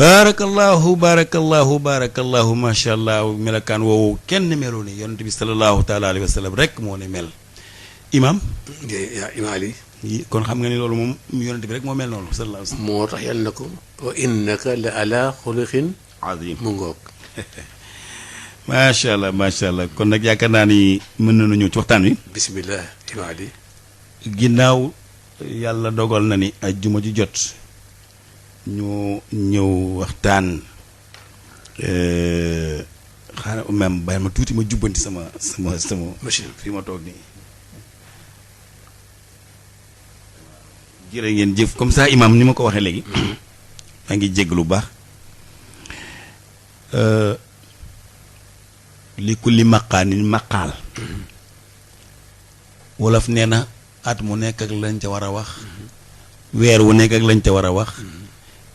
baarakallahu macha allah melakaan woowu kenn melu ni yonent bi sallallahu taala alayhi wa sallam rek moo ne mel. Imaam. yaa Imaam Ali. kon xam nga ni loolu moom yonent bi rek moo mel noonu sallallahu alayhi wa sallam. moo tax yàlla na ko. wa innaka la ala xuluqin azim mu ngoog. macha allah kon nag yaakaar naa ni mën nañu ñëw ci waxtaan wi. bismillah Imaam Ali. ginnaaw yàlla dogal na ni ajjuma ji jot ñu ñëw waxtaan xaaral même bàyyi ma tuuti ma jubbanti sama machine fi ma toog nii. jërë ngeen jëf comme ça imam ni ma ko waxee léegi. maa ngi jégg lu baax. li kulli maqaanin maqaal. wolof nee na at mu nekk ak lañ ca war a wax. weer wu nekk ak lañ ca war a wax.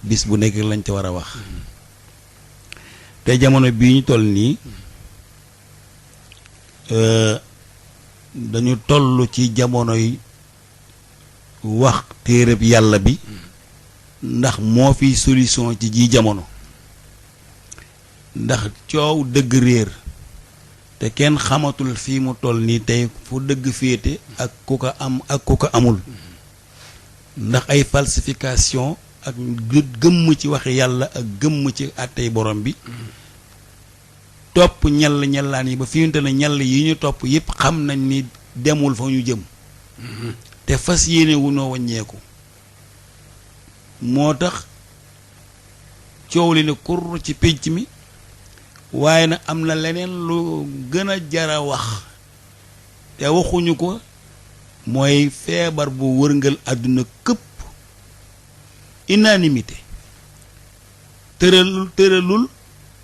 bis bu nekk ak lañ ca war a wax. te jamono bii ñu toll nii dañu toll ci jamonoy wax téereb yàlla bi ndax moo fi solution ci ji jamono ndax coow dëgg réer te kenn xamatul fii mu toll nii tey fu dëgg féete ak ku ko am ak ku ko amul ndax ay falsification ak gëmm ci waxi yàlla ak gëmm ci àttey borom bi topp ñellaan yi ba fi mu ne ñell yi ñu topp yépp xam nañ ni demul fa ñu jëm te fas yéene wu noo wàññeeku moo tax coow li ne kur ci pénc mi waaye nag am na leneen lu gën a jara wax te waxuñu ko mooy feebar bu wërngal àdduna këpp unanimité tëralul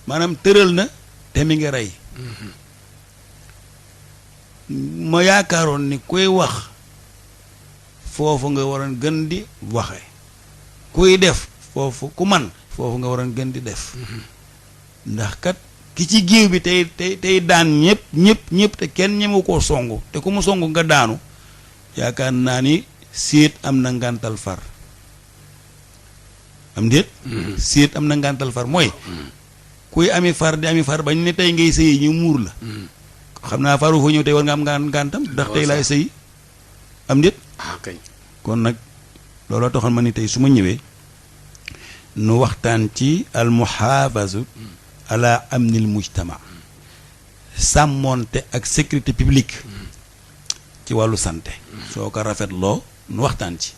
maanaam tëral na te mi ngi rey ma yaakaaroon ni kuy wax foofu nga waroon gën di waxe kuy def foofu ku man foofu nga waroon gën di def ndax kat ki ci géew bi tey daan ñëpp te kenn ñemewu koo songu te ku mu songu nga daanu yaakaar naa ni séet am na ngàntal far am déet séet am na ngàntal far mooy kuy ami far di ami far bañ ne tey ngay sëyi ñu muur la xam naa faru fa ñëw tey war nga am ngàntam ndax tey laay sëyi am déet kon nag looloo taxoon ma ni tey su ma ñëwee nu waxtaan ci al muhaafazu ala amnil mujtama sàmmoonte ak sécurité publique ci wàllu santé soo ko rafetloo nu waxtaan ci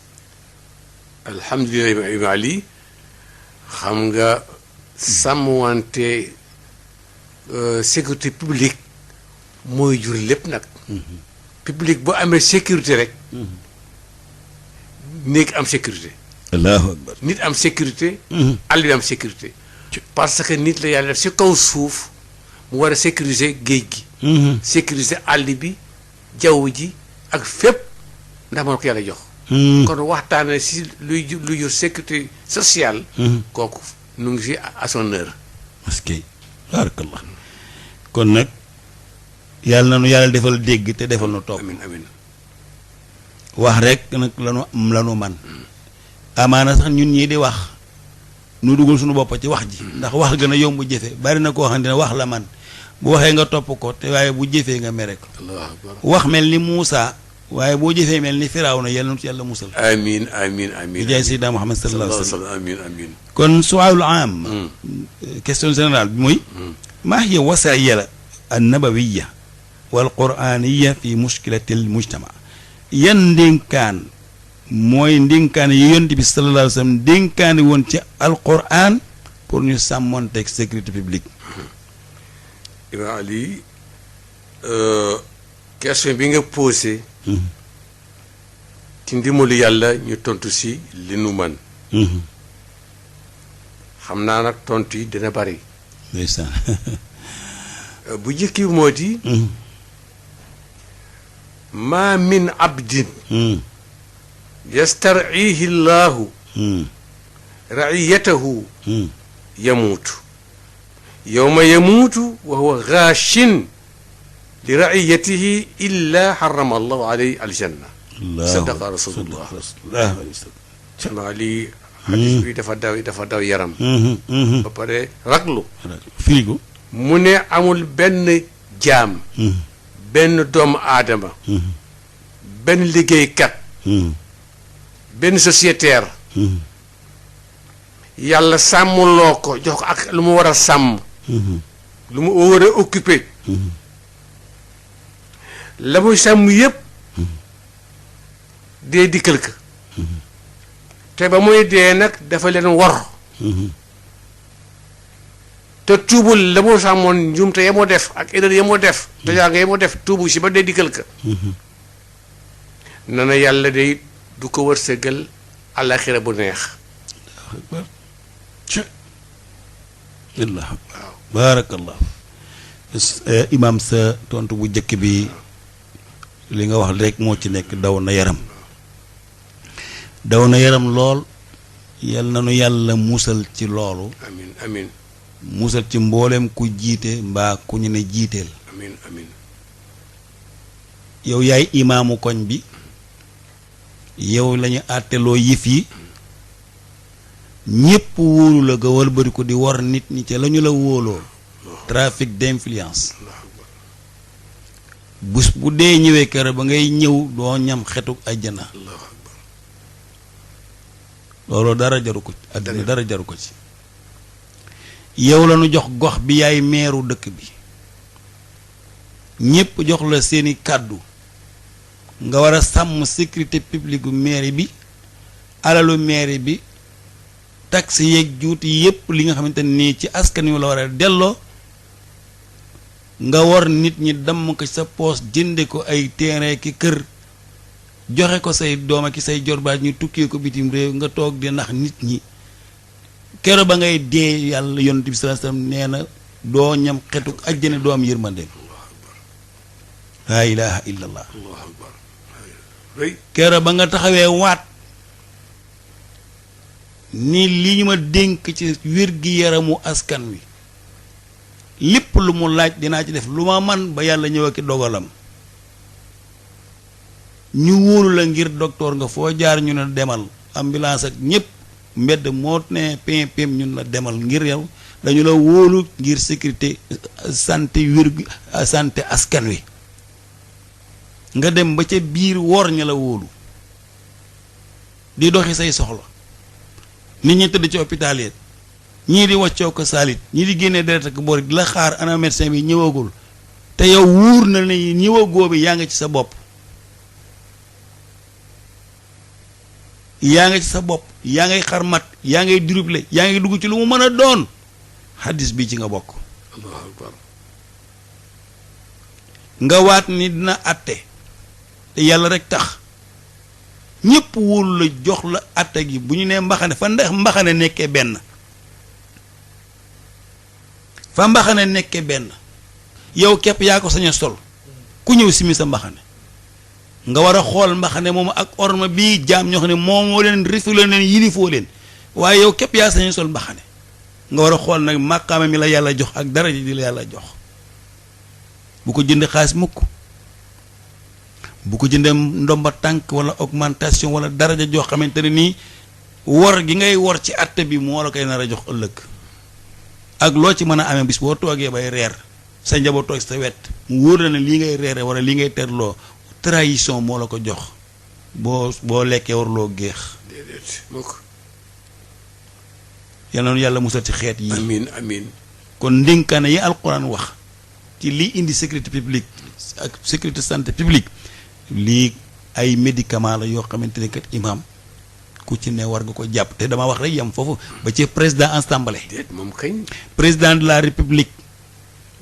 alhamdulilah Imaam Ali xam nga sàmmwante sécurité publique mooy jur lépp nag publique boo amee sécurité rek néeg am sécurité allahu akbar nit am sécurité àll bi am sécurité parce que nit la yàlla def si kaw suuf mu war a sécuriser géej gi sécuriser àll bi jaww ji ak fépp ndax moo ko yàlla jox kon waxtaane si luy jur sécurité sociale kooku nu ngi fi à son heure parce que barakallah kon nag yàlla na nu yàlla defal dégg te defal nu topp amin amin wax rek nag lanu man amaana sax ñun ñii di wax nu dugal suñu bopp ci wax ji ndax wax gën a yomb jëfe bari na koo xam ne wax la man bu waxee nga topp ko te waaye bu jëfee nga mere ko wax mel ni Muusa waaye boo jëfee mel ni Firawna yàlla na yàlla musal amin amin amin bi jaay Seydina Muhammad sallallahu alayhi wa sallam amin amin kon su'aalul aam question générale bi mooy maa hiya wasaaya an nabawiyya wal quraaniyya fi mushkilatil mujtama yan ndénkaan mooy ndénkaan yi yonent bi sallallahu alayhi wa sallam ndénkaani woon ci alquran pour ñu sàmmonteeg sécurité publique. Imaam Ali question bi nga posé ci ndimbalu yàlla ñu tontu si li nu man xam naa nag tontu yi dina bari ndeysaan bu jëkki moo di ma min abdin yastar'ihi llahu ra'iyatahu yamuutu yawma yamuutu wa huwa gaashin li ra'iyatihi illa harrama allahu alayhi aljanna sadaqa rasulullah maa lii xadis bi dafa daw yaram. ba pare raglu. firigu. mu ne amul benn jaam. benn doomu aadama. benn liggéeykat. benn sociétaire. yàlla sàmmloo ko jox ko ak lu mu war a sàmm. lu mu war a occupé. la muy sàmm yépp dee dikkal ka te ba muy dee nag dafa leen wor. te tuubul la mu sàmmoon njuumte ya moo def ak erreur ya moo def tojaanga ya moo def tuubu si ba dee dikkal ka na na yàlla day du ko wërsëgal àllaxira bu neex. waaw baarakallah imaam sa tontu bu njëkk bi li nga wax rek moo ci nekk daw na yaram lool yal na nu yàlla musal ci loolu. amin amin musal ci mboolem ku jiite mbaa ku ñu ne jiiteel. amin amin yow yaay imaamu koñ bi yow lañu àtteloo yëf yi ñépp wóolu la nga wëlbati ko di war nit ñi ca lañu la wóoloo. trafic d'influence. bés bu dee ñëwee kër ba ngay ñëw doo ñam xetu àjjana. loolu dara jaru ko ci àddina dara jaru ko ci. yow la nu jox gox bi yaay meeru dëkk bi ñépp jox la seeni kàddu nga war a sàmm sécurité publique bu mairie bi alalu mairie bi taxe yeeg juuti yépp li nga xamante nii ci askan wi la war a delloo nga war nit ñi damm ko sa poos jënde ko ay terrain ki kër joxe ko say doom ak say jorbaat ñu tukkee ko bitim réew nga toog di nax nit ñi kero ba ngay dee yàlla yonent bi sallallahu alayhi wasallam nee na doo ñam xetuk àjjana doo am yërmande. laa ilaha illallah. kero ba nga taxawee waat ni li ñu ma dénk ci wér-gi-yaramu askan wi lépp lu mu laaj dinaa ci def lu ma man ba yàlla ñëw ak dogalam ñu wóolu la ngir docteur nga foo jaar ñu ne demal ambulance ak ñépp mbedd moo ne pm ñun la demal ngir yow dañu la wóolu ngir sécurité santé askan wi nga dem ba ca biir wor ña la wóolu di doxi say soxla nit ñi tëdd ci hôpital yi ñii di waccoo ko saalit ñii di génnee deret ak boor di la xaar ana médecin bi ñëwagul te yow wóor na ne ñëwagoo bi yaa nga ci sa bopp yaa ngay xarmat yaa ngay duruble yaa ngay dugg ci lu mu mën a doon xaddis bi ci nga bokk. Allahu akbar. nga waat ni dina àtte te yàlla rek tax ñépp wóolu la jox la àtte gi bu ñu nee mbaxane fa ndax mbaxane nekkee benn yow képp yaa ko sañ a sol ku ñëw simi sa mbaxane nga war a xool mbaxane moom ak orma bii jaam ñoo xam ne moom moo leen rifle leen yilifoo leen waaye yow képp yaa sañ a sol mbaxane nga war a xool nag màqaama mi la yàlla jox ak daraja di la yàlla jox bu ko jëndee xaalis mukk bu ko jëndee ndomba tànk wala augmentation wala daraja joo xamante ne nii wor gi ngay wor ci àtte bi moo la koy nar a jox ëllëg ak loo ci mën a amee bis boo toogee bay reer sa njaboot toog sa wet mu wóor na ne lii ngay reere wala lii ngay terloo trahison moo la ko jox boo lekkee warloo géex. déedéet mukk. yal na yàlla musal ci xeet yi. amiin amiin. kon ndénkaane yi alquran wax ci lii indi sécurité publique ak sécurité santé publique lii ay médicament la yoo xamante ne kat imam ku ci ne war nga ko jàpp te dama wax rek yam foofu ba ci président assemblée. déet moom kañ. président de la république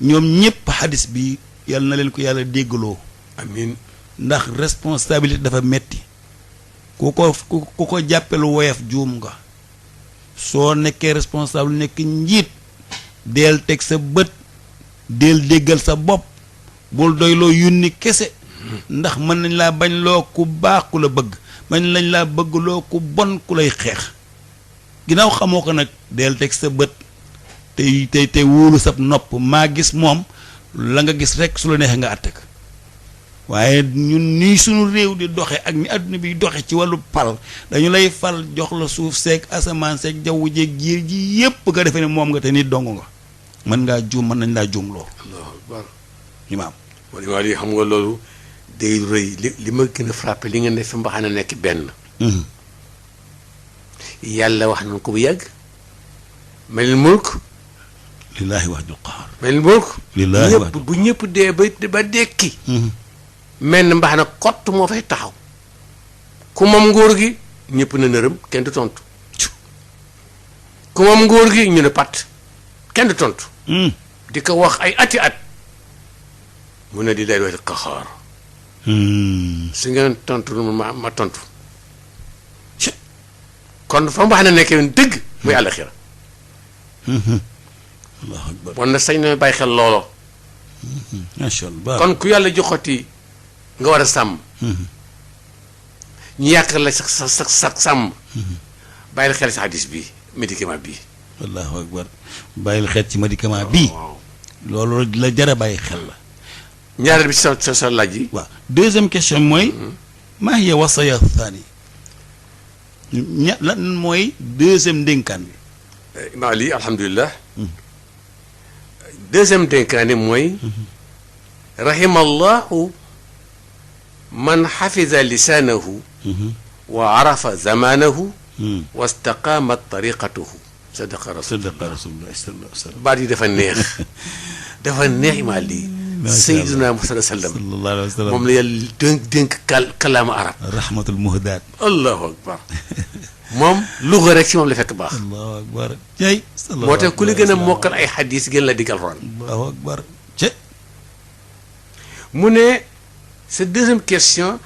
ñoom ñépp xadis bi yal na leen ko yàlla déggaloo. amiin. ndax responsabilité dafa metti ku ko jàppelu woyof juum nga soo nekkee responsable nekk njiit deel teg sa bët deel déggal sa bopp bul doy loo yunni kese ndax mën nañ laa bañ loo ku baax ku la bëgg mën nañ laa bëgg loo ku bon ku lay xeex ginnaaw xamoo ko nag deel teg sa bët te wóolu sab nopp maa gis moom la nga gis rek su la neexee nga àtte ko waaye ñun nii suñu réew di doxe ak ni adduna bi doxe ci wàllu pal dañu lay fal jox la suuf seeg asamaan seeg jaww jeeg jiir ji yépp nga defee ne moom nga te nit dong nga mën ngaa juum mën nañ laa juumloo. allahu akbar. imaam. wala imaam yi xam nga loolu day rëy li ma gën a frappé li ngeen ne fi mbaxana nekk benn. yàlla wax nañ ko bu yàgg. melil mulk. lillaahi wahdul qahaar. melil mulk. lillaahi wahdul ñëpp bu ñëpp dee ba dekki. mel ni mbaxana kott moo fay taxaw. ku moom nguur gi ñëpp na nërëm kenn du tontu. ku moom nguur gi ñu ne pat kenn du tontu. di ko wax ay ati at. mu ne di lay wax qahaar. su ngeen tontu ma tontu. kon fa mbaxana nekkee dëgg muy àllaxira. allahu akbar. bon na sañ na bàyyi xel loolo. macha allah. kon ku yàlla joxoti nga war a sàmm. ñu yàq la sa sàmm. bàyyil xel si hadis bi médicament bii. allahu akbar. bàyyil xel ci médicament bii. waaw loolu la jar a bàyyi xel la. ñaareel bi sa laaj yi. waaw deuxième question mooy. maa hiya wasaya thani. lan mooy deuxième ndénkaan bi. imaam Ali alhamdulilah. deuxième dénkaane mooy. rahimallahu man xafida lisaanahu. wa arafa zamaanahu. wa staqaamat tariqatuhu. sadaqa rasulullah sallallahu alayhi wa sallam. baat yi dafa neex. dafa neex imaam Ali. Seydina Muhammad sallallahu alayhi wa sallam. moom la yàlla dénk kalaama arab. rahmatul muhdaat. allahu akbar. moom luga rek ci moom la fekk baax. allahu akbar. cey. moo tax ku la gën a mokkal ay xadis gën la digg alxuraan. allahu akbar. ce. mu ne sa deuxième question.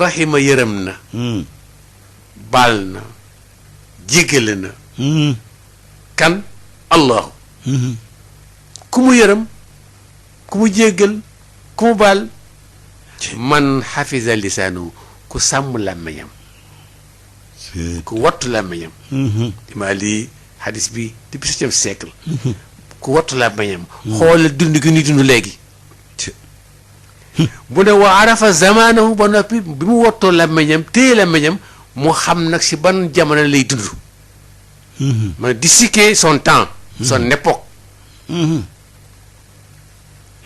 rahima yërëm na. baal na. jéggale na. kan. allahu. ku mu yërëm. ku mu jéggal. ku mu baal. man xafisa lisaanu ku sàmm làmmiñam. ku wattu làmmiñam. maa lii xadis bi depuis septième siècle. ku wattu làmmiñam. xoolal dund gi ñuy dund léegi. bu ne wa arafa zamaanahu ba noppi bi mu wattoo làmmiñam téye làmmiñam mu xam nag si ban jamono lay dund. ma disséquer son temps. son époque.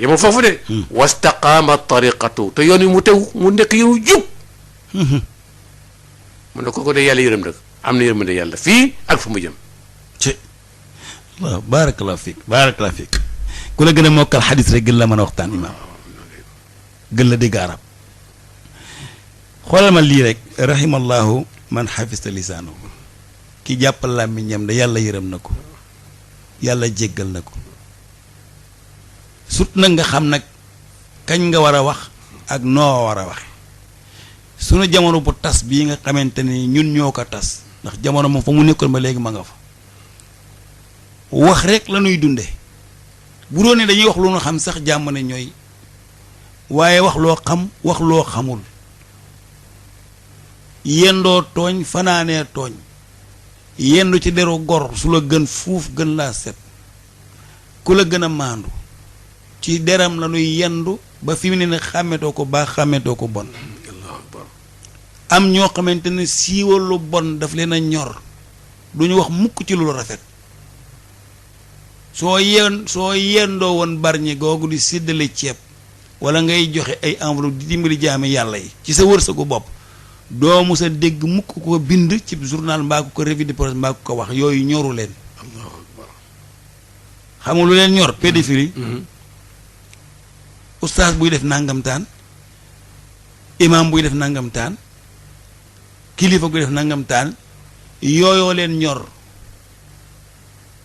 yemul foofu de. wastaqaama tariqatu te yoon wi mu tew mu nekk yow jub. mu ne kooku de yàlla yërëm nag am na yërmande yàlla fii ak fu mu jëm. ci waaw baarakallahu fiik baarakallahu fiik ku la gën a mokkal xadis rek gën la mën a waxtaan imaam gën la dégg arab xoolal ma lii rek rahimallahu man xafista lisaanahu ki jàppal làmmiñam da yàlla yërëm na ko yàlla jéggal na ko sut nag nga xam nag kañ nga war a wax ak noo war a waxe sunu jamono bu tas bii nga xamante ni ñun ñoo ko tas ndax jamono moom fa mu nekkoon ba léegi ma nga fa wax rek la ñuy dunde bu doon ne dañuy wax lu ñu xam sax jàmm ne ñooy waaye wax loo xam wax loo xamul yendoo tooñ fanaanee tooñ yendu ci deru gor su la gën fuuf gën laa set ku la gën a maandu ci deram la ñuy yendu ba fi mu ne xàmmetoo ko baax xàmmetoo ko bon am ñoo xamante ne siiwal lu bon daf leen a ñor du ñu wax mukk ci lu rafet soo yendoo woon barñi googu di séddale ceeb wala ngay joxe ay enveloppe di dimbali jaami yàlla yi ci sa wërsëgu bopp doo mu sa dégg mukk ko bind ci journal mbaa ko revue de presse mbaa ko wax yooyu ñoru leen. Allahu akbar. xam nga lu leen ñor pédophilie. ustaas buy def nangamtaan imam buy def nangamtaan kilifa buy def nangamtaan yooyoo leen ñor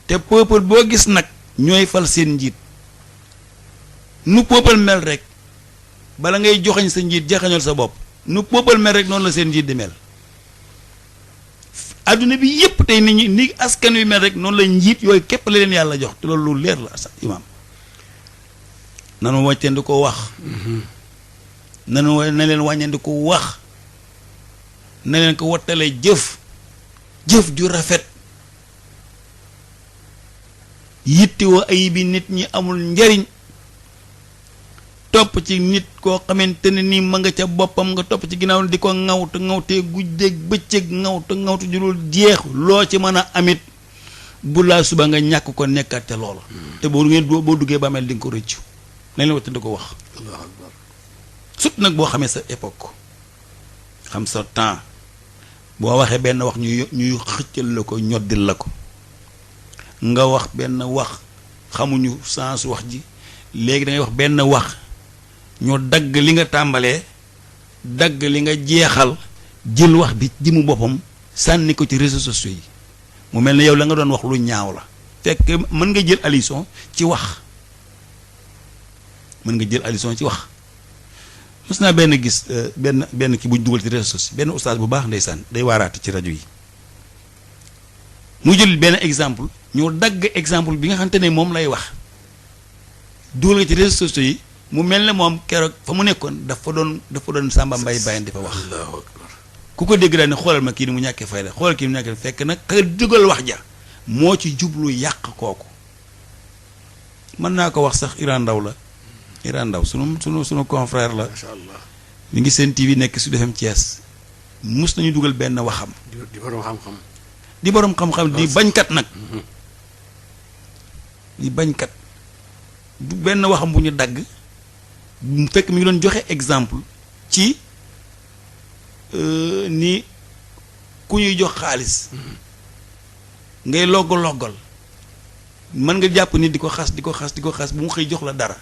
te peuple boo gis nag ñooy fal seen njiit nu peuple mel rek bala ngay joxañ sa njiit jaxañal sa bopp nu peuple mel rek noonu la seen njiit di mel adduna bi yépp tey nit ñi ni askan wi mel rek noonu la njiit yooyu képp la leen yàlla jox te loolu lu leer la sax imaam nanu wàccandi ko wax nanu na leen wàññandi ko wax na leen ko wattale jëf ju rafet yittewoo ay bi nit ñi amul njariñ topp ci nit koo xamante ne nii ma nga ca boppam nga topp ci ginnaaw di ko ŋawtu ŋawtee guddeeg bëccëg ŋawtu jurul jeex loo ci mën a amit bu laa suba nga ñàkk ko nekkaat ca loola te boo duggee ba mel di nga ko rëccu nañ la watti di ko wax surtout nag boo xamee sa époque xam sa temps boo waxee benn wax ñuy xëccal la ko ñoddil la ko nga wax benn wax xamuñu sens wax ji léegi da ngay wax benn wax ñu dagg li nga tàmbalee dagg li nga jeexal jël wax bi ji mu boppam sànni ko ci réseaux sociaux yi mu mel ne yow la nga doon wax lu ñaaw la fekk mën nga jël alison ci wax ci wax mos naa benn gis benn ki buñ dugal ci réseaux sociaux benn ustaas bu baax ndeysaan day waaraate ci rajo yi mu jël benn exemple ñu dagg exemple bi nga xamante ne moom lay wax dugal nga ci réseaux sociaux yi mu mel ne moom keroog fa mu nekkoon dafa doon Samba Mbaye Baye di fa wax ku ko dégg daal ne xoolal ma kii ni mu ñàkkee fayda xoolal kii ni mu ñàkkee fekk nag ka dugal wax ja moo ci jublu yàq kooku mën naa ko wax sax Iran Ndaw sunu confrère la macha allah mi ngi seen TV nekk Sud FM Thiès mus nañu dugal benn waxam di borom xam-xam di bañkat nag di bañkat du benn waxam bu ñu dagg mu fekk mi ngi doon joxe exemple ci ni ku ñuy jox xaalis ngay loggal mën nga jàpp ni di ko xas bu mu xëy jox la dara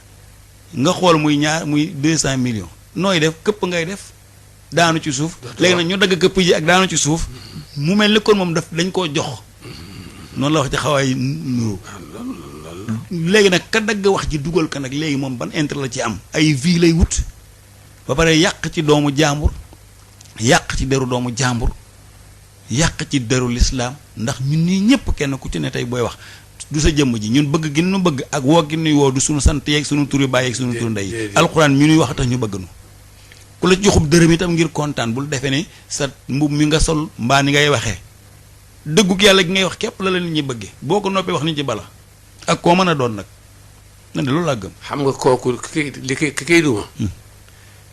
nga xool muy 200 millions nooy def këpp ngay def daanu ci suuf léegi nag ñu dagg këpp ji ak daanu ci suuf mu mel ni kon moom dañ koo jox noonu la wax ci xawaay nuru léegi nag ka dagg wax ji dugal ka nag léegi moom ban intérêt la ci am ay vie lay wut ba pare yàq ci doomu jàmbur yàq ci deru doomu jàmbur yàq ci deru lislaam ndax ñun nii ñëpp kenn ku ci ne tey booy wax du sa jëmm ji ñun bëgg gi nu bëgg ak woo gi nuy woo du suñu sant yeeg suñu turi baay yeeg suñu turi ndey alxuraan mi nuy wax tax ñu bëgg nu ku la joxub dërëm itam ngir kontaan bul defee ne sa mbub mi nga sol mbaa ni ngay waxee dëggug yàlla gi ngay wax képp la nit ñi bëggee boo ko noppee wax nit ñi bala ak koo mën a doon nag man de loolu laa gëm. xam nga kooku ki koy duma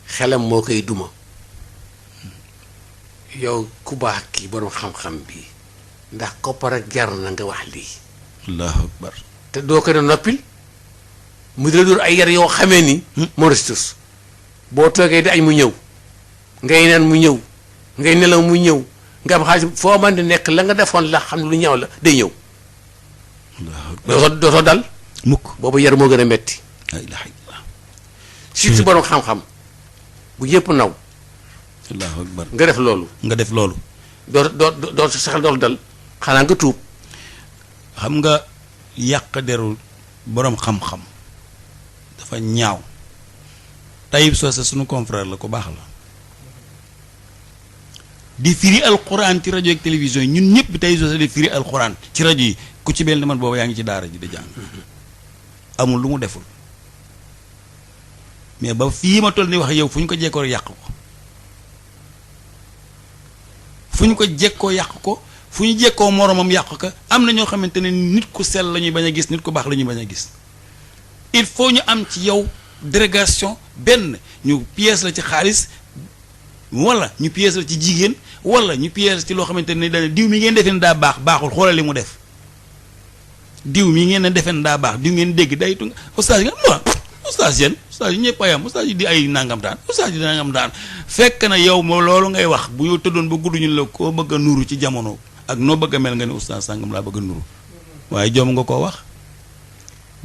xelam moo koy duma yow ku baax kii borom xam-xam bi ndax koppar ak jar na nga wax lii allahu akbar te doo ko ne noppil mu dina dóor ay yar yoo xamee ni moristus boo toogee di añ mu ñëw ngay naan mu ñëw ngay nelaw mu ñëw nga am xaalis foo man di nekk la nga defoon la xam ne lu ñaaw la day ñëw dootoo dal mukk boobu yar moo gën a metti la ilaha illallah surtout borom xam-xam bu yëpp naw allahu akbar nga def loolu doo saxal dool dal xanaa nga tuub xam nga yàq deru boroom xam-xam dafa ñaaw Tayib Socé sunu confrère la ko baax la di firi alquran ci rajo ak télévision yi ñun ñëpp Tayib Socé di firi alquran ci rajo yi ku ci mel ni man boobu yaa ngi ci daara ji di jàng amul lu mu deful mais ba fii ma toll ni wax yow fu ñu ko jekkoo yàq ko fu ñu ko jekkoo yàq ko fu ñu jekkoo moromam yàq ko am na ñoo xamante ne nit ku sell la ñuy bañ a gis nit ku baax la ñuy bañ a gis il faut ñu am ci yow délégation benn ñu pièce la ci xaalis wala ñu pièce la ci jigéen wala ñu pièce ci loo xamante ne dañ diw mi ngeen defee ne daa baaxul xoolal li mu def diw mi ngeen ne defee ne daa baax diw ngeen dégg day tu oustaz nga moi oustaz yi ñëpp a yam oustaz yi di ay nangam taan oustaz yi di nangam taan fekk na yow moo loolu ngay wax bu ñu tëddoon ba gudd ñu la koo bëgg a nuru ci jamono ak noo bëgg a mel nga ne oustaz sàngam laa bëgg a nuru waaye joom nga koo wax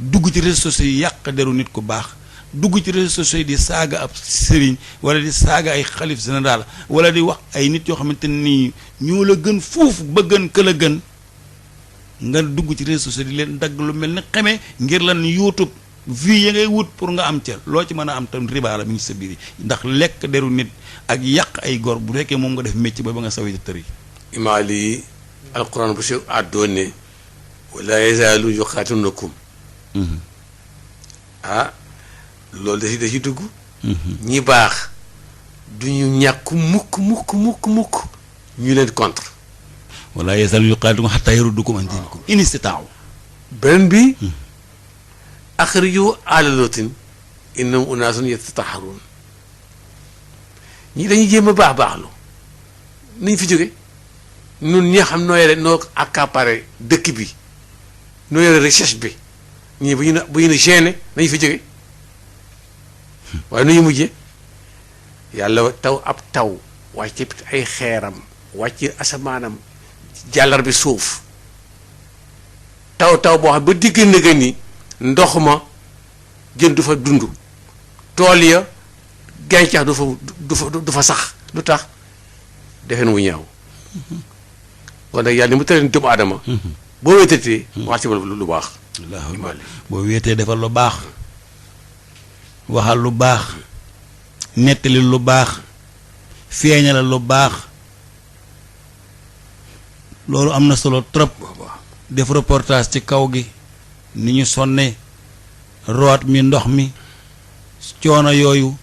dugg ci réseaux sociaux yi yàq deru nit ku baax dugg ci réseaux sociaux yi di saaga ab sëriñ wala di saaga ay xalif général wala di wax ay nit yoo xamante nii ñoo la gën fuuf ba gën ka la gën nga dugg ci réseaux sociaux di leen dagg lu mel ni xamee ngir lan YouTube vie ya ngay wut pour nga am ca loo ci mën a am tam riba la mi ngi sa biir ndax lekk deru nit ak yàq ay gor bu fekkee moom nga def métier ba nga sawi tër yi imaali alquran bu si àddoone wala yazaalu yuqaatilunakum loolu da ci dugg ñi baax duñu ñàkk mukk ñu leen contre wala yazaalu yuqaatilunakum hattaa yaruddukum an diinikum in istata'u beneen bi axriju aala lootin innahum unaasun yatataharuun ñii dañuy jéem a baaxlu nañ fi jóge ñun ñi xam noo yore noo accaparé dëkk bi noo yore recherche bi ñii bu ñu ne gêné nañ fi jóge waaye nu ñu mujjee yàlla taw ab taw wàcce ay xeeram wàcce asamaanam jàllar bi suuf taw boo xam ba digg nëga ni ndox ma jën du fa dund tool ya gàncax du fa sax lu tax defeen wu ñaaw kon nag yàlla ni mu tëral doomu aadama boo wéetatee wax ci lu baax boo wéetee defal lu baax waxal lu baax nettali lu baax feeñalal lu baax loolu am na solo trop def reportage ci kaw gi ni ñu sonne root mi ndox mi coono yooyu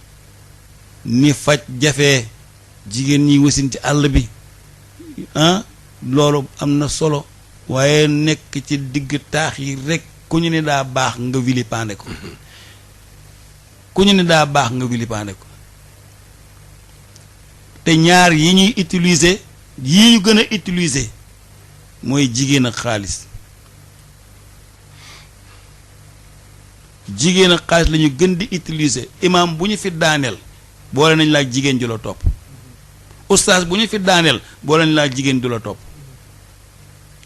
ni faj jafe jigéen ñi wasin ci àll bi loolu am na solo waaye nekk ci digg taax yi rek ku ñu ne daa baax nga vilipande ko ku ñu ne daa baax nga vilipande ko te ñaar yi ñuy utiliser yii ñu gën a utiliser mooy jigéen ak xaalis jigéen ak xaalis la ñu gën di utiliser imam bu ñu fi daaneel boole nañ laa jigéen ju la topp ustaas bu ñu fi daaneel boole nañ laa jigéen ju la topp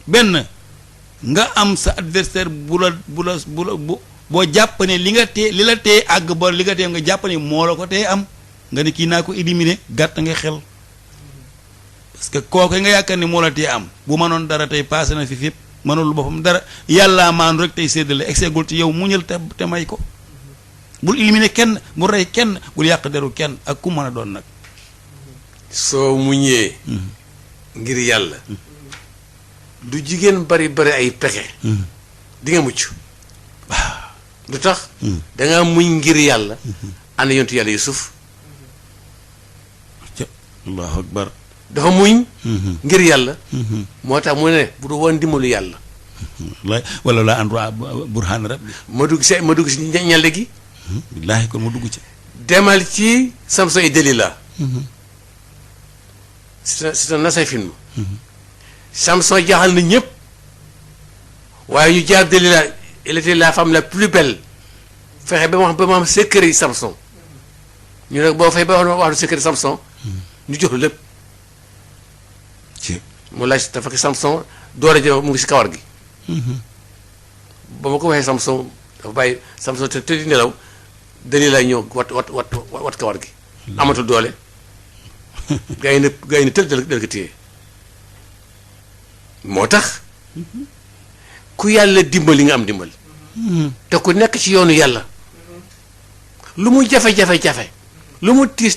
benn nga am sa adversaire bu boo jàpp ne li la tee àgg ba li nga tee nga jàpp ne moo la ko tee am nga ne kii naa ko éliminer gàtt nga xel parce que kooku nga yaakaar ne moo la tee am bu mënoon dara tey passé na fi fépp mënul boppam dara yàllaa maanu rek tey séddale exeggul ci yow muñal te may ko bul éliminer kenn bul rey kenn bul yàq deru kenn ak ku mën a doon nag soo muñee ngir yàlla du jigéen bari ay pexe di nga mucc lu tax dangaa muñ ngir yàlla ànd yontu yàlla Yusuf allahu akbar dafa muñ ngir yàlla moo tax mu ne bu du woon dimbalu yàlla wala laa ànd burhaan rabbi ma dugg si ñalle gi billaahi kon ma dugg ci demal ci Samson et Dalila c'est un ancien film Samson jaaxal na ñëpp waaye ñu jaar Dalila elle était la femme la plus belle fexe ba ma xam secret yi Samson ñu ne boo fay ba wax du secret Samson ñu jox lépp mu laaj dafa ki Samson doore ji mu ngi si kawar gi ba ma ko waxee Samson dafa bàyyi Samson te di nelaw Dalila ñëw wat kawar gi amatul doole gaa yi ne tël dal ko téye moo tax ku yàlla dimbali nga am dimbal te ku nekk ci yoonu yàlla lu mu jafe-jafe lu mu tiis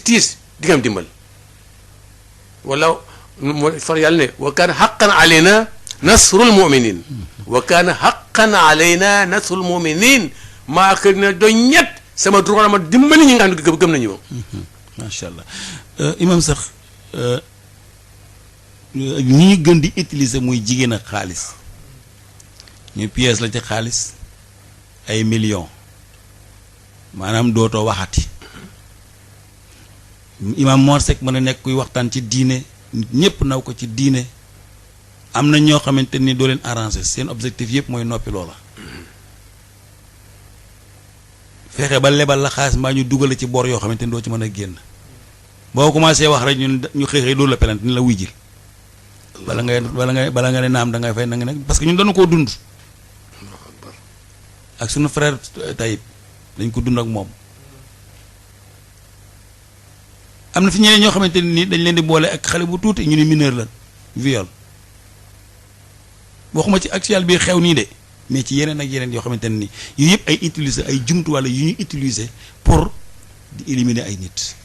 di nga am dimbal wala moo far yàlla ne wa kaana haqqan alayna nasrul muminin wa kaana haqqan alayna nasrul muminin maa kër ne do ñett sama droit ma dimbali ñi nga xam ne gëm nañu moom macha allah imam sax ñi ñu gën di utiliser muy jigéen ak xaalis ñu pièce la ci xaalis ay millions maanaam dootoo waxati imam Mor Seck mën a nekk kuy waxtaan ci diine ñëpp naw ko ci diine am na ñoo xamante ni doo leen arranger seen objectif yëpp mooy noppi loola fexe ba lebal la xaalis mbaa ñu dugal ci bor yoo xamante ni doo ci mën a génn boo commencé wax rek ñu xëy doo la pelante ni la wuy jil bala nga ne naam da ngay fay na nga ne parce que ñun dañu koo dund ak suñu frère Taïb dañ ko dund ak moom am na fi ñeneen ñoo xamante ni dañ leen di boole ak xale bu tuuti ñu ni mineur la viol waxuma ci actuel bi xew nii de mais ci yeneen ak yeneen yoo xamante ne ni yu yëpp ay utiliser ay jumtuwaale yu ñuy utiliser pour di éliminer ay nit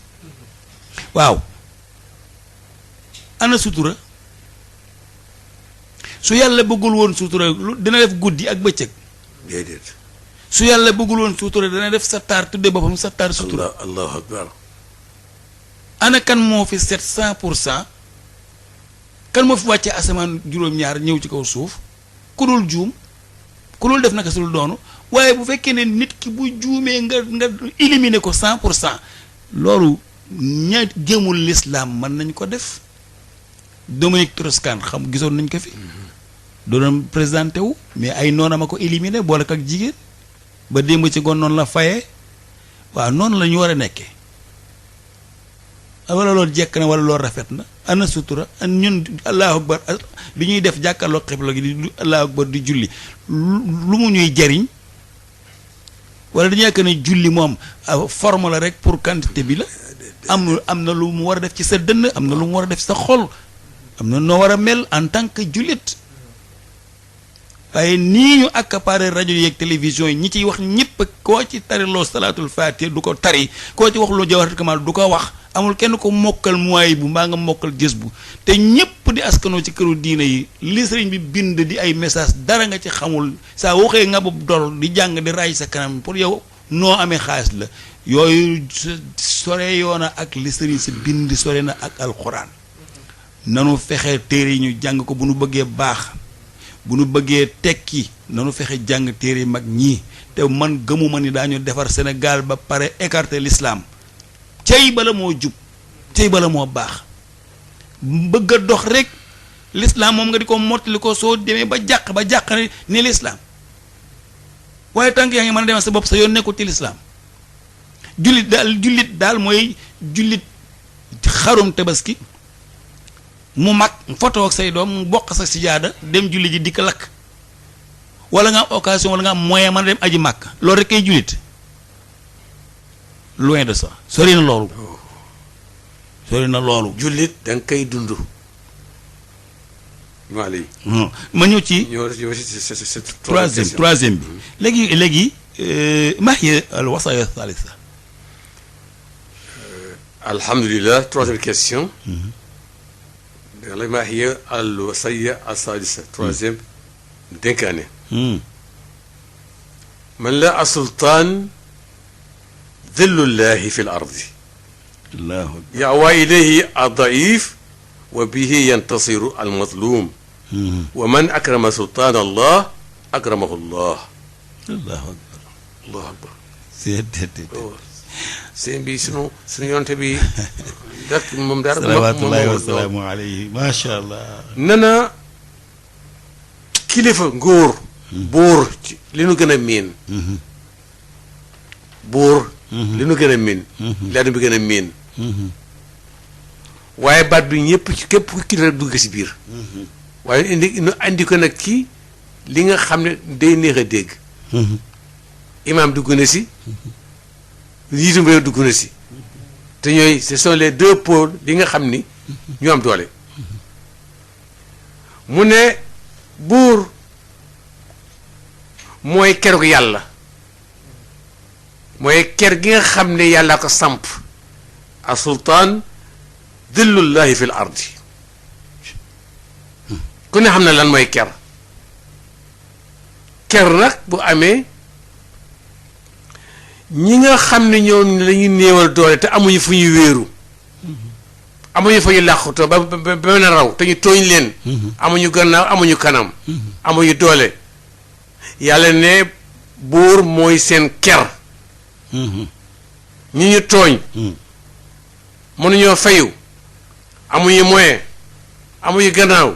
waaw ana sutura su yàlla bëggul woon sutura dina def guddi ak bëccëg déedéet su yàlla bëggul woon sutura dana def sa taar tudde boppam sa taar sutura allahu akbar ana kan moo fi 700% kan moo fi wàccee asamaan juróom-ñaar ñëw ci kaw suuf ku dul juum ku loolu def naka sul doonu waaye bu fekkee ne nit ki bu juumee nga éliminer ko 100% loolu ña jëmul l'islam mën nañ ko def. Dominique Strauss-Kahn xam gisoon nañ ko fi doon présenté wu mais ay noonam a ko éliminé boole ak jigéen ba démb ci gon noonu la fayee waaw noonu la ñu war a nekkee wala loolu jekk na wala loolu rafet na ana sutura ñun allahu akbar bi ñuy def jàkkaarloo xibla gi di allahu akbar di julli lu mu ñuy jariñ wala dañu yàkk ne julli moom forme la rek pour quantité bi la am na lu mu war a def ci sa dënn am na lu mu war a def sa xol am na noo war a mel en tant que jullit waaye nii ñu accaparé rajo yeeg télévision yi ñi ciy wax ñëpp koo ci tariloo salaatul faatiha du ko tari koo ci wax loo jawharatul kamal du ko wax amul kenn ko mokkal muwaay bu mbaa nga mokkal jës bu te ñëpp di askanoo ci këru diine yi li sëriñ bi bind di ay message dara nga ci xamul saa waxee nga bopp dol di jàng di raay sa kanam pour yow noo amee xaalis la yooyu sore yoona ak li sëriñ si bind sore na ak alxuraan nanu fexe téere yi ñu jàng ko bu nu bëggee baax bu nu bëggee tekki nanu fexe jàng téere yi mag ñii te man gëmuma ni daañu defar Sénégal ba pare écarter l'islam cey bala moo jub cey bala moo baax bëgg a dox rek l'islam moom nga di ko mottali ko soo demee ba jàq ne l'islam waaye tànk yaa ngi mën a demal sa bopp sa yoon nekkul ci l'islam jullit daal mooy jullit xarum tabaski mu mag photo ak say doom mu bokk sa sijaada dem julli ji dikk lakk wala nga am occasion wala nga am moyen mën a dem aji màkk loolu rek kay jullit loin de ça sori na loolu jullit da nga koy dund ma ñëw ci troisième bi léegi ma hiya al wasaya thalitha alhamdulillah troisième question ma hiya al wasaya al thalitha troisième dénkaane man la asultaan dhillullahi fi l ardi yawa ilayhi addaif wa bihi yantasiru almazlum wa man akrama sultaan allah akramahu llah allahu akbar seen bi sunu yonte bi moom daal salawaatullahi wa salaamu alayhi macha allah nana kilifa ngóor buur li nu gën a miin buur li nu gën a miin lenn bi gën a miin waaye baat bi ñëpp ci képp ku kilifa dugg si biir waaye indi ko nag ci li nga xam ne day neex a dégg imaam dugg na si njiitum réew dugg na si te ñooy ce sont les deux pôles li nga xam ni ñu am doole mu ne buur mooy keroog yàlla mooy ker gi nga xam ne yàlla ko samp a sultaan dillullahi fi l ardi ku ne xam ne lan mooy ker nag bu amee ñi nga xam ne ñoom lañuy néewal doole te amuñu fu ñuy wéeru amuñu fa ñu làqutoo ba mën a raw te ñu tooñ leen amuñu gannaaw amuñu kanam amuñu doole yàlla ne buur mooy seen ker ñi ñu tooñ mënuñoo fayu amuñu moyen amuñu gannaaw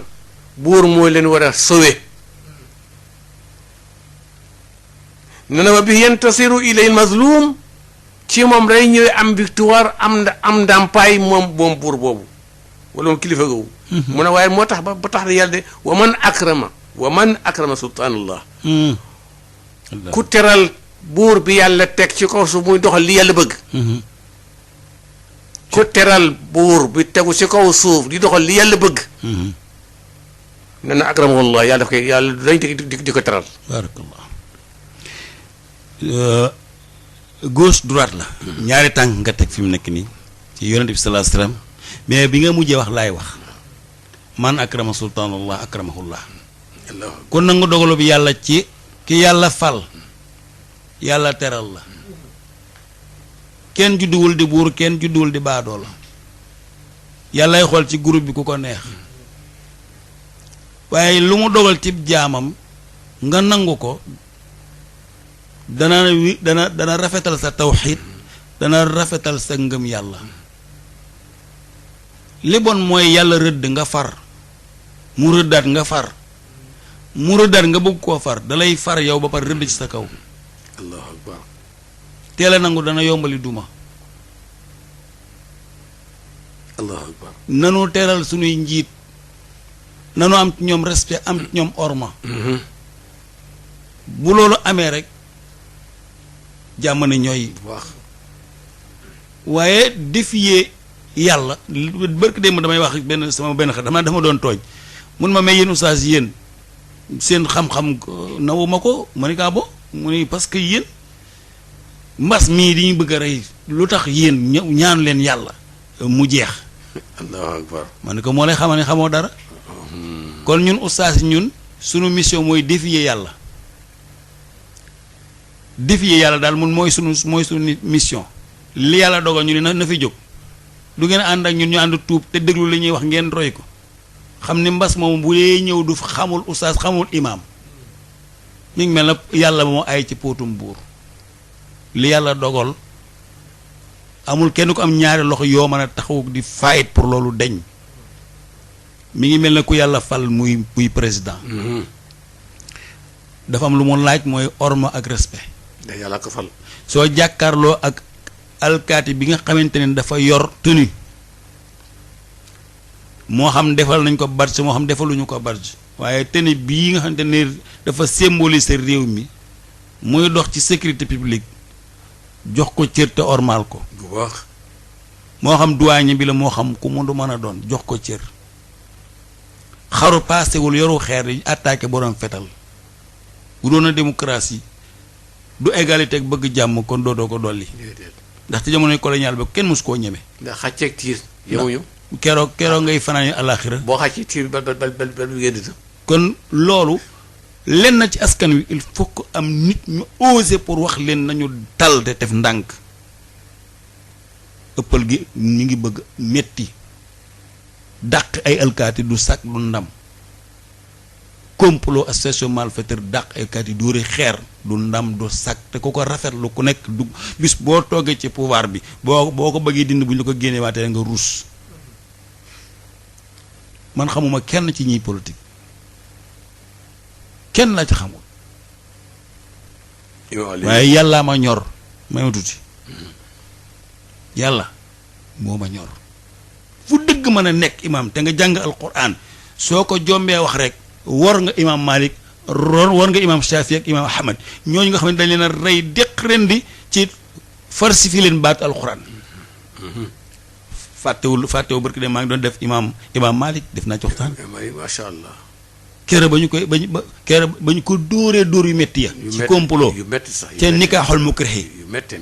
buur mooy leen war a sowe ne na wa bi yantasiru ilayhi mazlum ci moom day ñëwee am victoire am ndàmpaay moom buur boobu wala moom kilifa googu mu ne waaye moo tax ba tax na yàlla de wa man akrama sultaanallah ku teral buur bi yàlla teg ci kaw suuf muy doxal li yàlla bëgg ku teral buur bi tegu ci kaw suuf di doxal li yàlla bëgg ne na akramahullah yàlla daf koy yàlla dañ di ko teral barakallah gauche droite la ñaari tànk nga teg fi mu nekk nii ci yonent bi sallallahu alayhi wasallam mais bi nga mujjee wax laay wax man akrama sultaanallah akramahullah kon nangu dogalu bi yàlla ci ki yàlla fal yàlla teral la kenn judduwul di buur kenn judduwul di baadoo la yàllay xool ci groupe bi ku ko neex waaye lu mu dogal ci jaamam nga nangu ko dana rafetal sa tawxiid dana rafetal sa ngëm yàlla. li bon mooy yàlla rëdd nga far mu rëddaat nga far mu rëddaat nga bëgg koo far dalay far yow ba pare rëdd ci sa kaw. allahu akbar. teel a nangu dana yombali duma. allahu akbar. nanu teeral sunuy njiit nanu am ci ñoom respect am ci ñoom orma. bu loolu amee rek jàmm ne ñooy. wax waaye défier yàlla barke démb damay wax sama benn xel dama doon tooñ mun ma may yéen oustaz yéen seen xam-xam nawu ma ko ma ni kaa bo mu ni parce que yéen mbas mii di ñu bëgg a rey lu tax yéen ñaanu leen yàlla mu jeex. allahu akbar. ma ni ko moo lay xamal ne xamoo dara. kon ñun oustaz ñun sunu mission mooy défier yàlla. défier yàlla daal mun mooy sunu mission li yàlla dogal ñu ne na fi jóg du ngeen ànd ak ñun ñu ànd tuub te déglu li ñuy wax ngeen roy ko xam ni mbas moom bu dee ñëw du xamul oustaz xamul imaam mi ngi mel na yàlla moo ay ci póotum buur li yàlla dogal amul kenn ko am ñaari loxo yoo mën a taxaw di fight pour loolu deñ mi ngi mel na ku yàlla fal muy président dafa am lu mu laaj mooy orma ak respect. da yàlla ko fal. soo jàkkaarloo ak alkaati bi nga xamante ne dafa yor tenue moo xam defal nañ ko badge moo xam defaluñu ko badge waaye tenue bii nga xamante ne dafa symboliser réew mi muy dox ci sécurité publique jox ko cër te ormal ko. bu baax. moo xam douanier bi la moo xam ku mu du mën a doon jox ko cër xaru paasewul yoru xeer yi attaqué borom fetal bu doon a démocratie du égalité ak bëgg jàmm kon dootoo ko dolli. ndax ci jamonoy colonial ba kenn mosu koo ñeme. ndax xàcceeg tiir yemuñu. keroog ngay fanaani àllaaxira. boo xàccee tiir ba génn. kon loolu lenn na ci askan wi il faut que am nit ñu oser pour wax leen nañu dal te def ndànk ëppal gi ñu ngi bëgg metti dàq ay alkaati du sàkk du ndam. complot association malfaiteur dàq ay kat yi dóori xeer du ndam du sag te ku ko rafetlu ku nekk du bis boo toogee ci pouvoir bi boo ko bëggee dindi bu ñu la ko génnee waatee nga ruus. man xamuma kenn ci ñiy politique kenn la ci xamul waaye yàllaa ma ñor may ma tuuti yàlla moo ma ñor fu dëgg mën a nekk imaam te nga jàng alquran soo ko jombee wax rek war nga imaam Malik war nga imaam Shafi ak imaam Ahmad ñooñu nga xam ne dañ leen a rey déq ren di ci falsifié leen baatu alquran fàttewul barki de maa ngi doon def imaam Malik def naa ci waxtaan macha allah kere ba ñu ko dóoree dóor yu métti ya ci complot yu métti sax te nikaaxul mukrahi yu métti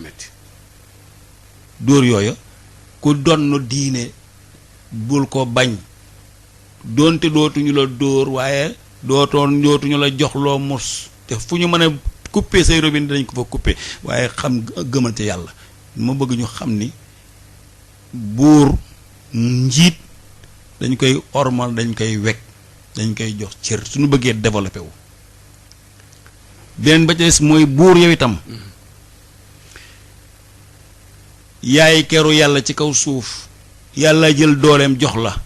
dóor yooya ku donn diine bul ko bañ doonte dootuñu la dóor waaye dootuñu la jox loo mus te fu ñu mën a couper say robinet dañ ko fa couper waaye xam gëmal ca yàlla ma bëgg ñu xam ni buur njiit dañ koy ormal dañ koy wekk dañ koy jox cër suñu bëggee développé wu beneen ba ca des mooy buur yow itam yaay keru yàlla ci kaw suuf yàlla jël dooleem jox la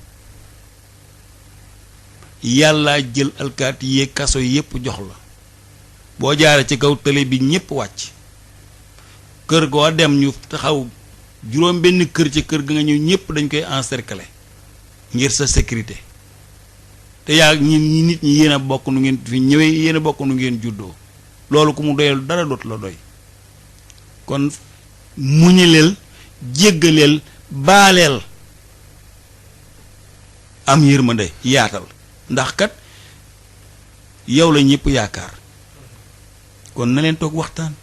yàlla jël alkaati yeeg kaso yépp jox la boo jaaree ci kaw télé bi ñépp wàcc kër goo dem ñu taxaw juróom benn kër ci kër ga nga ñëw ñépp dañ koy encercler ngir sa sécurité te yaa ñi nit ñi yéen a bokk nu ngeen fi ñëwee yéen a bokk nu ngeen juddoo loolu ku mu doyal dara dootu la doy kon muñileel jéggaleel baaleel am yërmande yaatal ndax kat yow la ñëpp yaakaar kon na leen toog waxtaan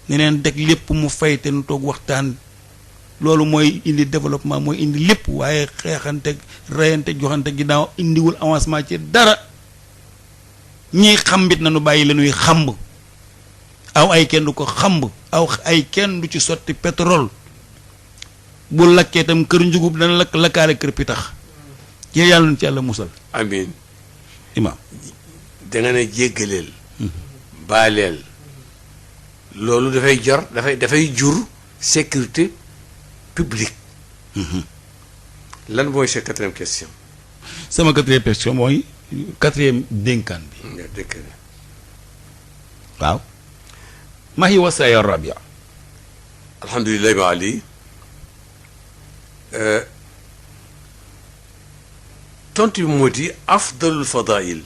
ne leen deg lépp mu fay te nu toog waxtaan loolu mooy indi développement mooy indi lépp waaye xeexante reyante joxante ginnaaw indiwul avancement ci dara ñiy xambit na nu bàyyi lenuy xamb aw ay kenn du ko xamb aw ay kenn du ci sotti pétrole bu lakkee tam kër njugub dana lakkaale kër pitax ci yàlla na ci yàlla musal amiin imaam danga ne jéggaleel baaleel loolu dafay jur sécurité publique. lan mooy sa quatrième question. sama quatrième question mooy quatrième dénkaan bi. nga dëkk waaw. mahi wasaaya rabia. alhamdulilah ma ali tontu bi moo di afdalul fadail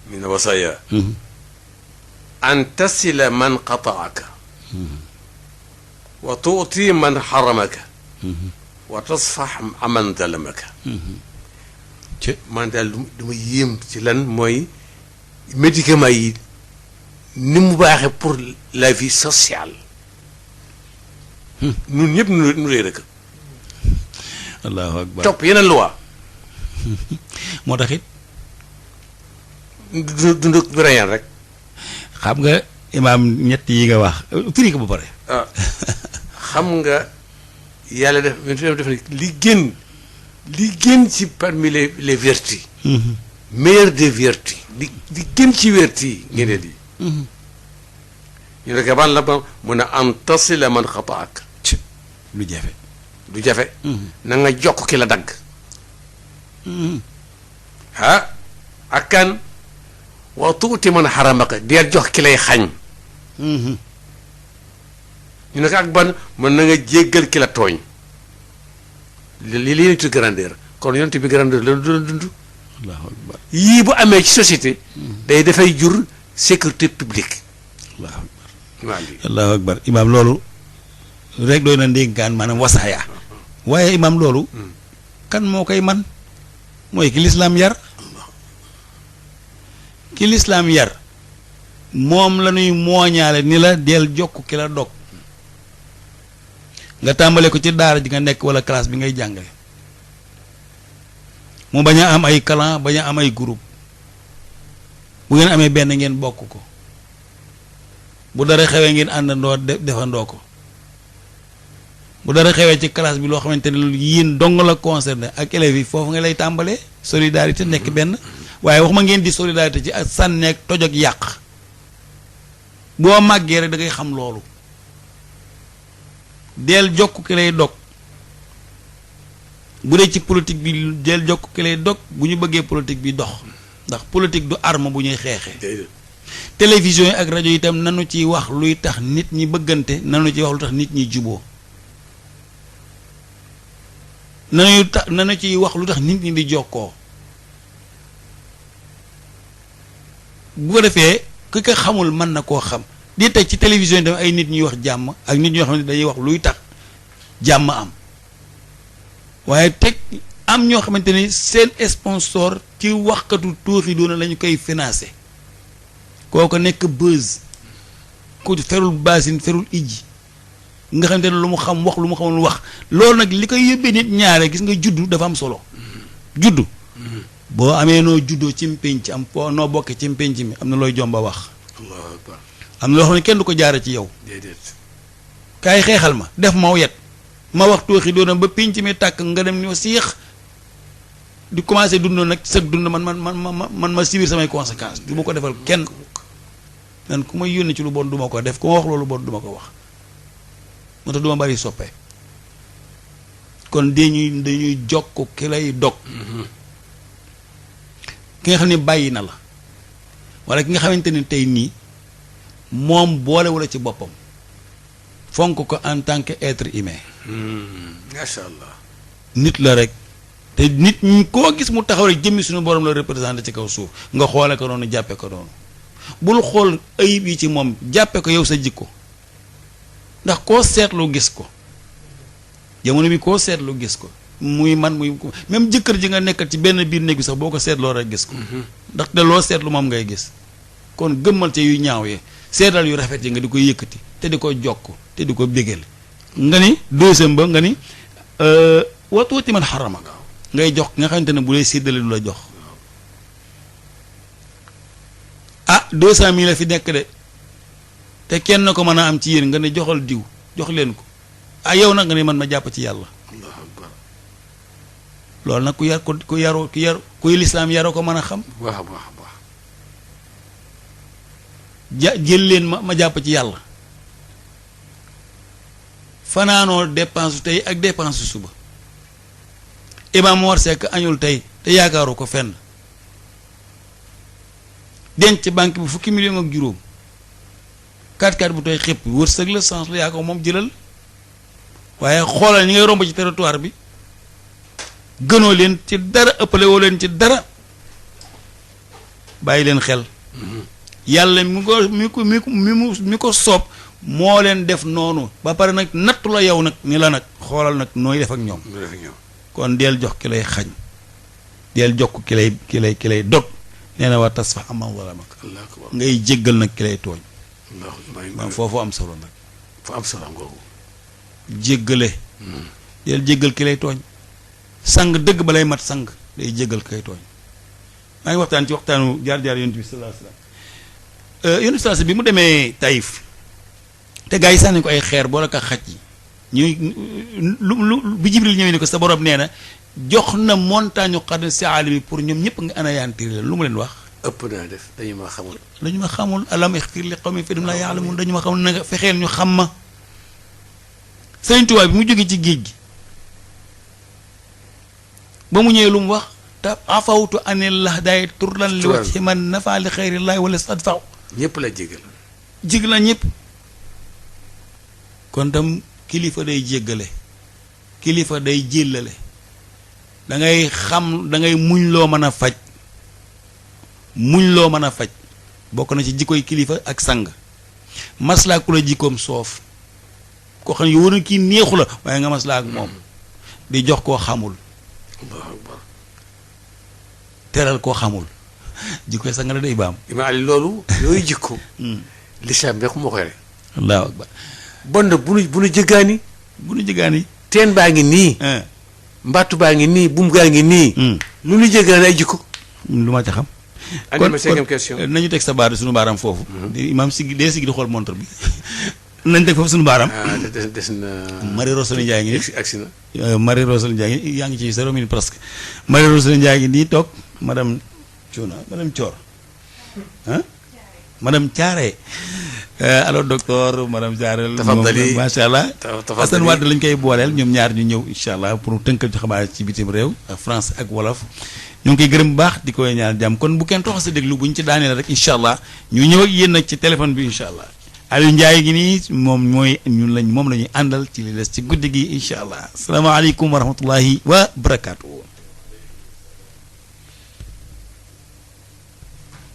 min wasaaya an tasila man qataaka wa tuuti man xaramaka wa tasfax aman dalamaka. man daal du ma yéem ci lan mooy médicament yi ni mu baaxee pour la vie sociale. ñun ñëpp nu lay rëkk. allahu akbar topp yeneen loi. moo tax it. dund bi reyaan rek. xam nga imaam ñett yi nga wax firi ko ba pare. xam nga yàlla def li gën ci parmi les vertus. meilleur des vertus. li gën ci vertus yi ngeen di. ñu ne ban la ba mun a am tasila man xataak. lu jafe. du jafe. na nga jokk ki la dagg. ak kan wa tuuti man xaramaka deel jox ki lay xañ. ñu ne ko ak ban mën na nga jéggal ki la tooñ. li li tudd grandeur kon yonent bi grandeur la doon dund. allahu akbar yii bu amee ci société. day dafay jur sécurité publique. allahu akbar waaw allahu akbar imaam loolu rek doy na ndénkaan maanaam wasaaya. waaye imaam loolu. kan moo koy man mooy ki lislaam yar. ki lislaam yar moom la ñuy mooñaale ni la del jokk ki la dog nga tàmbale ko ci daara ji nga nekk wala classe bi ngay jàngale mu bañ a am ay clan bañ a am ay groupe bu ngeen amee benn ngeen bokk ko bu dara xewee ngeen àndandoo defandoo ko bu dara xewee ci classe bi loo xamante ne yéen dong la concerné ak élèves yi foofu nga lay tàmbalee solidarité nekk benn waaye waxuma ngeen di solidarité ci ak sànneeg toj ak yàq boo màggee rek da ngay xam loolu del jokk ki lay dog bu dee ci politique bi del jokk ki lay dog bu ñu bëggee politique bi dox ndax politique du arme bu ñuy xeexee. télévision yi ak rajo itam nanu ciy wax luy tax nit ñi bëggante nanu ciy wax lu tax nit ñi juboo nanu ciy wax lu tax nit ñi di jokkoo bu ko defee ku ko xamul mën na koo xam di teg ci télévision yi tamit ay nit ñuy wax jàmm ak nit ñoo xam ne dañuy wax luy tax jàmm am waaye teg am ñoo xamante ni seen sponsor ci waxkatu tuuxi doona la ñu koy financé kooko nekk buzz ku ferul baasin ferul ijji nga xamante ne lu mu xam wax lu mu xamul wax loolu nag li koy yóbbee nit ñaare gis nga juddu dafa am solo juddu boo amee noo juddoo ci mpénc am foo noo bokkee ci mpénc mi am na looy jomba wax. allahu akbar am na loo xam ne kenn du ko jaare ci yow. déedéet. kaay xeexal ma def ma yet ma wax tooxi doona ba pénc mi tàkk nga dem ni siix di commencé dund nag sëg dund man ma subir samay conséquences du ma ko defal kenn man ku may yónni ci lu bon du ma ko def ku ma wax loolu bon du ma ko wax moo tax du ma bari soppee kon dañuy jokk ki lay dog ki nga xam ne bàyyi na la wala ki nga xamante ne tey nii moom boole wala ci boppam fonk ko en tant que être humain. macha allah. nit la rek te nit ñi koo gis mu taxaw rek jëmmi suñu borom la représenté ci kaw suuf nga xoole ko noonu jàppe ko noonu bul xool ayib yi ci moom jàppe ko yow sa jikko ndax koo seetlu gis ko jamono bi koo seetlu gis ko muy man muy même jëkkër ji nga nekkal ci benn biir néeg bi sax boo ko seetloo rek gis ko ndax te loo seetlu moom ngay gis kon gëmmal ca yu ñaaw yi seetal yu rafet yi nga di ko yëkkati te di ko jokk te di ko bégal nga ni deuxième ba nga ni watuuti man xarama ngay jox nga xamante ne bu lay séddale du la jox 200 000 la fi nekk de te kenn ko mën a am ci yéen nga ne joxal diw jox leen ko yow nag nga ne man ma jàpp ci yàlla loolu nag ku yar kuy lislaam yaroo ko mën a xam. waaw waaw waaw. jël leen ma jàpp ci yàlla fanaanoo dépense tey ak dépense suba Imam Mor Seck añul tey te yaakaaru ko fenn denc ci banque bi fukki million ak juróom 4x4 bu tey xëpp wërsëg la sens la yaa ko moom jëlal waaye xoolal ñi ngay romb ci territoire bi gënoo leen ci dara ëppale woo leen ci dara bàyyi leen xel yàlla mi ko soob moo leen def noonu ba pare nag nattu la yow nag ni la nag xoolal nag nooy def ak ñoom kon deel jox ki lay xañ deel jokk ki lay dog nee na waa tas fa aman walamak ngay jéggal nag ki lay tooñ man foofu am solo nag fu am solo ngoogu jéggale deel jéggal ki lay tooñ sang dëgg ba lay mat sang day jéggal ki lay tooñ maa ngi waxtaan ci waxtaanu jaar-jaar yonent bi sallallahu alayhi wasallam yonent sallallahu bi mu demee Taïf te gaa yi sànni ko ay xeer boole ko xaj yi ñuy lu bi Jibril ñëwee ni ko sa borom nee na jox na montagne xad si aalami pour ñoom ñëpp nga anéantir leen lu mu leen wax ëpp naa def dañu ma xamul alam ixfir li qawmin fihim laa ya'lamuun dañu ma xamul na nga fexeel ñu xam ma Sëriñ Tuubaa bi mu jógee ci géej gi ba mu ñëwee lu mu wax te afawtu anillah day turlan li wajhi man nafa li xayrillahi wala sadfaw ñëpp la jégal la ñëpp kon tam kilifa day jéggale kilifa day jéllale da ngay xam da ngay muñ loo mën a faj bokk na ci jikkoy kilifa ak sang maslaa ku la jikkoom soof koo xam ne yow na kii neexu la waaye nga maslaa ak moom di jox koo xamul teral koo xamul jikkoy sang la day baam imaam loolu yooyu jikko lislaam rek moo koy rek allahu akbar bon na bu nu jëggaani teen baa ngi nii mbattu baa ngi nii buum gaa ngi nii lu nu jëggaani ay jikko lu ma ca xam kon nañu teg sa baar suñu baaram foofu imaam sigi di xool montre bi nañ teg foofu suñu baaram des na Marie Rosalie Ndiaye ngi nii agsi na Marie Rosalie Ndiaye ngi yaa ngi ci 0 minute presque Marie Rosalie Ndiaye ngi nii toog madame Thior madame Thiaré alors docteur madame Thiaré macha allah Assane Wade lañ koy booleel ñoom ñaar ñu ñëw incha allah pour tënkal ci xabaar ci bitim réew France ak wolof ñu ngi koy gërëm bu baax di koy ñaan jàmm kon bu kenn toxa sa déglu bu ñu ci daaneel rek incha allah ñu ñëw ak yéen nag ci téléphone bi incha allah Aliou Ndiaye gi nii moom la ñuy àndal ci li des ci guddi gi incha allah asalaamaaleykum wa rahmatullahi wa barakaatu.